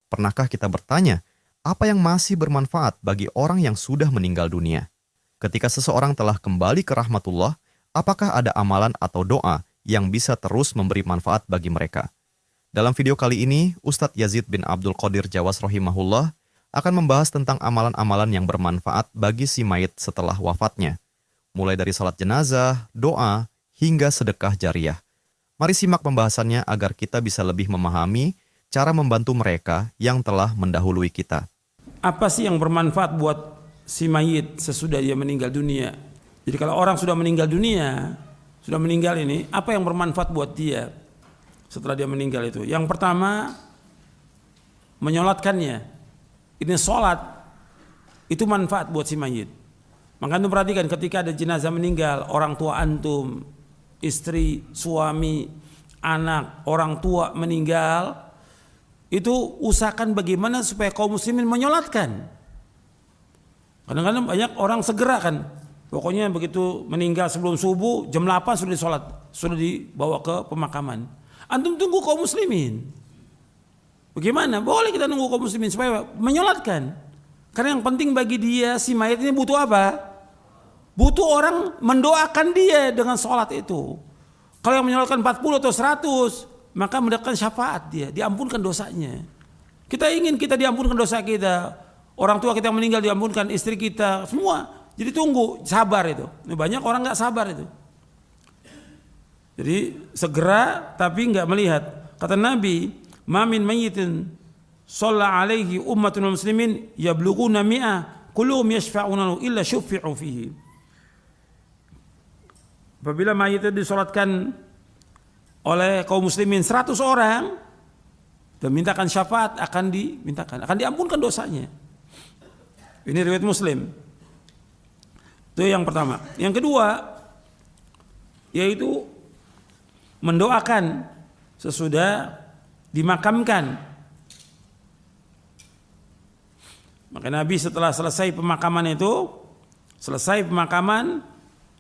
Pernahkah kita bertanya, apa yang masih bermanfaat bagi orang yang sudah meninggal dunia? Ketika seseorang telah kembali ke rahmatullah, apakah ada amalan atau doa yang bisa terus memberi manfaat bagi mereka? Dalam video kali ini, Ustadz Yazid bin Abdul Qadir Jawas rahimahullah akan membahas tentang amalan-amalan yang bermanfaat bagi si mayit setelah wafatnya, mulai dari salat jenazah, doa, hingga sedekah jariyah. Mari simak pembahasannya agar kita bisa lebih memahami cara membantu mereka yang telah mendahului kita. Apa sih yang bermanfaat buat si mayit sesudah dia meninggal dunia? Jadi kalau orang sudah meninggal dunia, sudah meninggal ini, apa yang bermanfaat buat dia setelah dia meninggal itu? Yang pertama, menyolatkannya. Ini sholat, itu manfaat buat si mayit. Maka antum perhatikan ketika ada jenazah meninggal, orang tua antum, istri, suami, anak, orang tua meninggal, itu usahakan bagaimana supaya kaum muslimin menyolatkan. Kadang-kadang banyak orang segera kan, pokoknya begitu meninggal sebelum subuh, jam 8 sudah disolat, sudah dibawa ke pemakaman. Antum tunggu kaum muslimin. Bagaimana? Boleh kita nunggu kaum muslimin supaya menyolatkan. Karena yang penting bagi dia, si mayat ini butuh apa? Butuh orang mendoakan dia dengan sholat itu. Kalau yang menyolatkan 40 atau 100, maka mendapatkan syafaat dia, diampunkan dosanya. Kita ingin kita diampunkan dosa kita, orang tua kita yang meninggal diampunkan, istri kita, semua. Jadi tunggu, sabar itu. Banyak orang nggak sabar itu. Jadi segera tapi nggak melihat. Kata Nabi, "Ma min mayyitin shalla alaihi ummatun muslimin yablughuna mi'ah kulluhum yashfa'una illa syuffi'u fihi." Apabila mayit itu disolatkan oleh kaum muslimin 100 orang dan mintakan syafaat, akan diampunkan dosanya. Ini riwayat Muslim. Itu yang pertama. Yang kedua yaitu mendoakan sesudah dimakamkan. Maka Nabi setelah selesai pemakaman,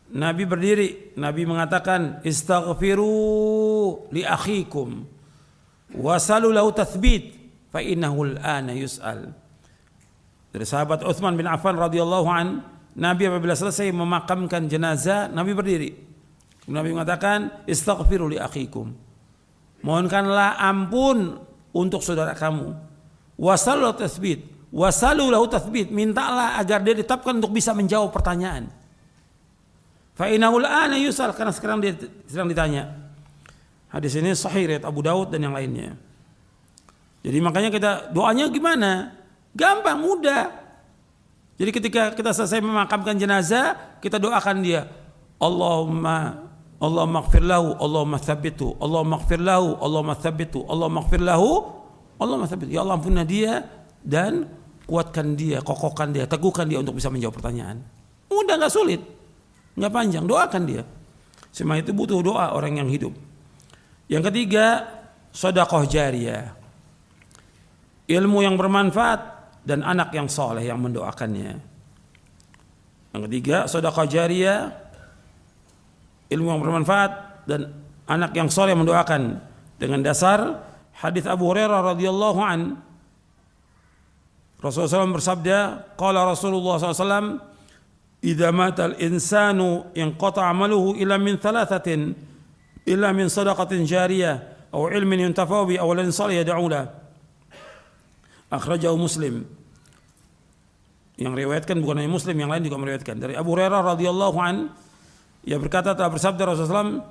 Nabi berdiri, Nabi mengatakan, "Istaghfiru li akhikum wasalu lahu tathbit fa innahu al-ana yus'al." Dari sahabat Utsman bin Affan radhiyallahu an, Nabi apabila selesai memakamkan jenazah, Nabi berdiri. Nabi mengatakan, "Istaghfiru li akhikum." Mohonkanlah ampun untuk saudara kamu. Wasalu lahu tathbit. Wasalu lahu tathbit, mintalah agar dia ditetapkan untuk bisa menjawab pertanyaan. Fa innahu al-ana yus'al, karena sekarang dia sedang ditanya. Hadis ini sahih riwayat Abu Daud dan yang lainnya. Jadi makanya kita doanya gimana? Gampang, mudah. Jadi ketika kita selesai memakamkan jenazah, kita doakan dia. Allahumma ighfir lahu, Allahumma tsabbitu, Allahumma ighfir lahu, Allahumma tsabbitu, Allahumma ighfir lahu, Allahumma tsabbitu. Ya Allah, ampunilah dia dan kuatkan dia, kokohkan dia, teguhkan dia untuk bisa menjawab pertanyaan. Mudah, enggak sulit. Nggak panjang, doakan dia. Semua itu butuh doa orang yang hidup. Yang ketiga, sedekah jariyah. Ilmu yang bermanfaat dan anak yang soleh yang mendoakannya. Yang ketiga, sedekah jariyah, ilmu yang bermanfaat dan anak yang soleh yang mendoakan. Dengan dasar hadis Abu Hurairah radhiyallahu an, Rasulullah SAW bersabda, qala Rasulullah SAW, "Idza matal insanu inqata 'amaluhu illa min thalathatin, illa min shadaqatin jariyah aw ilmin yuntafa'u bi aw lan salih yad'u la." Akhrajahu Muslim. Yang riwayatkan bukan hanya Muslim, yang lain juga meriwayatkan. Dari Abu Hurairah radhiyallahu an, ia berkata, telah bersabda Rasulullah SAW,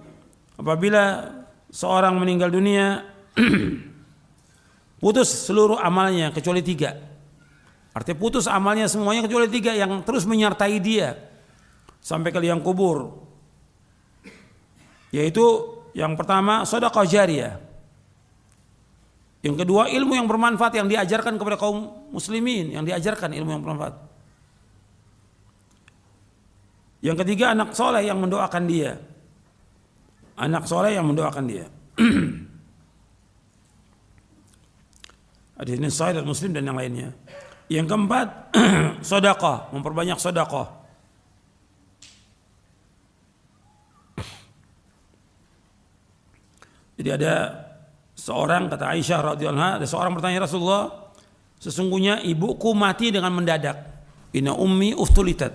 apabila seorang meninggal dunia putus seluruh amalnya kecuali 3. Artinya putus amalnya semuanya kecuali 3 yang terus menyertai dia sampai ke liang kubur. Yaitu yang pertama sedekah jariyah. Yang kedua ilmu yang bermanfaat yang diajarkan kepada kaum muslimin, yang diajarkan ilmu yang bermanfaat. Yang ketiga anak soleh yang mendoakan dia. Anak soleh yang mendoakan dia. Hadis ini sahih dari Muslim dan yang lainnya. Yang keempat, sedekah, memperbanyak sedekah. Jadi ada seorang, kata Aisyah radhiyallahu anha, ada seorang bertanya, Rasulullah, sesungguhnya ibuku mati dengan mendadak. Inna ummi uftulitat.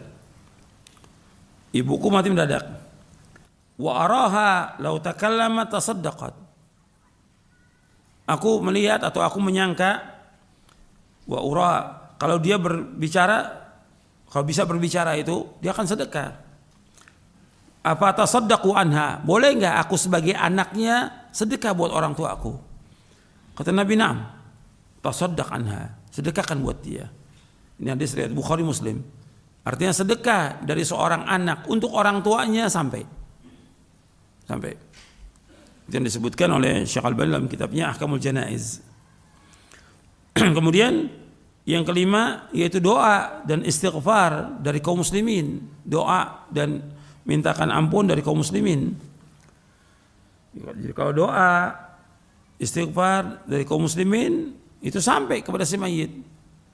Ibuku mati mendadak. Wa araha law takallama tasaddaqat. Aku melihat atau aku menyangka wa ura, kalau dia berbicara, kalau bisa berbicara itu dia akan sedekah. Apa tasaddaqu anha? Boleh enggak aku sebagai anaknya sedekah buat orang tua aku? Kata Nabi, "Na'am." Tasaddaq anha. Sedekahkan buat dia. Ini hadis riwayat Bukhari Muslim. Artinya sedekah dari seorang anak untuk orang tuanya sampai. Itu yang disebutkan oleh Syekh Al-Albani dalam kitabnya Ahkamul Janaiz. Kemudian yang kelima yaitu doa dan istighfar dari kaum muslimin. Doa dan mintakan ampun dari kaum muslimin. Jadi kalau doa istighfar dari kaum muslimin itu sampai kepada si mayit,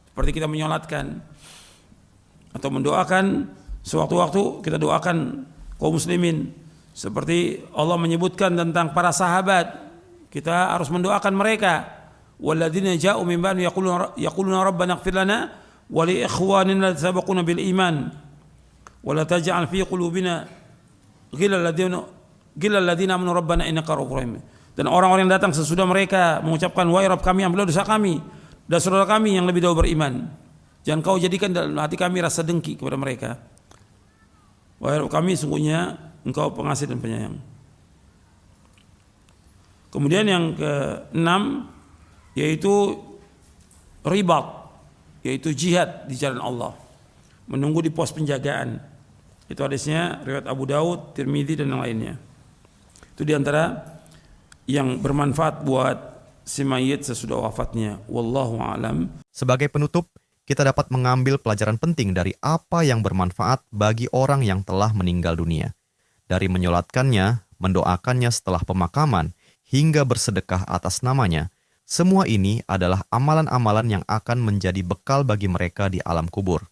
seperti kita menyolatkan atau mendoakan sewaktu-waktu, kita doakan kaum muslimin seperti Allah menyebutkan tentang para sahabat, kita harus mendoakan mereka. Walladzina ja'u min ba'di yaquluna rabbana ighfir lana wa li ikhwanina alladhina sabaquna bil iman wa la taj'al fi qulubina ghillal ladzina amanu rabbana innaka ra'ufur rahim. Dan orang-orang yang datang sesudah mereka mengucapkan, wahai Rabb kami, ampunilah dosa kami dan saudara kami yang lebih dahulu beriman. Jangan kau jadikan dalam hati kami rasa dengki kepada mereka. Wahai Rabb kami, sungguhnya Engkau pengasih dan penyayang. Kemudian yang keenam yaitu ribat, yaitu jihad di jalan Allah, menunggu di pos penjagaan. Itu hadisnya riwayat Abu Daud, Tirmidzi dan yang lainnya. Itu diantara yang bermanfaat buat si mayit sesudah wafatnya. Wallahu a'lam. Sebagai penutup, kita dapat mengambil pelajaran penting dari apa yang bermanfaat bagi orang yang telah meninggal dunia. Dari menyolatkannya, mendoakannya setelah pemakaman, hingga bersedekah atas namanya, semua ini adalah amalan-amalan yang akan menjadi bekal bagi mereka di alam kubur.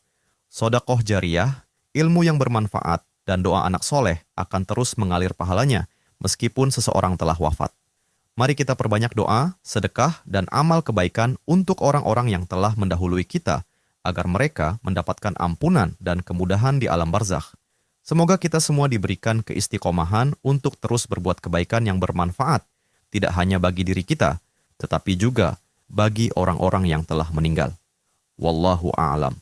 Sedekah jariyah, ilmu yang bermanfaat, dan doa anak soleh akan terus mengalir pahalanya meskipun seseorang telah wafat. Mari kita perbanyak doa, sedekah, dan amal kebaikan untuk orang-orang yang telah mendahului kita, agar mereka mendapatkan ampunan dan kemudahan di alam barzakh. Semoga kita semua diberikan keistiqomahan untuk terus berbuat kebaikan yang bermanfaat, tidak hanya bagi diri kita, tetapi juga bagi orang-orang yang telah meninggal. Wallahu a'lam.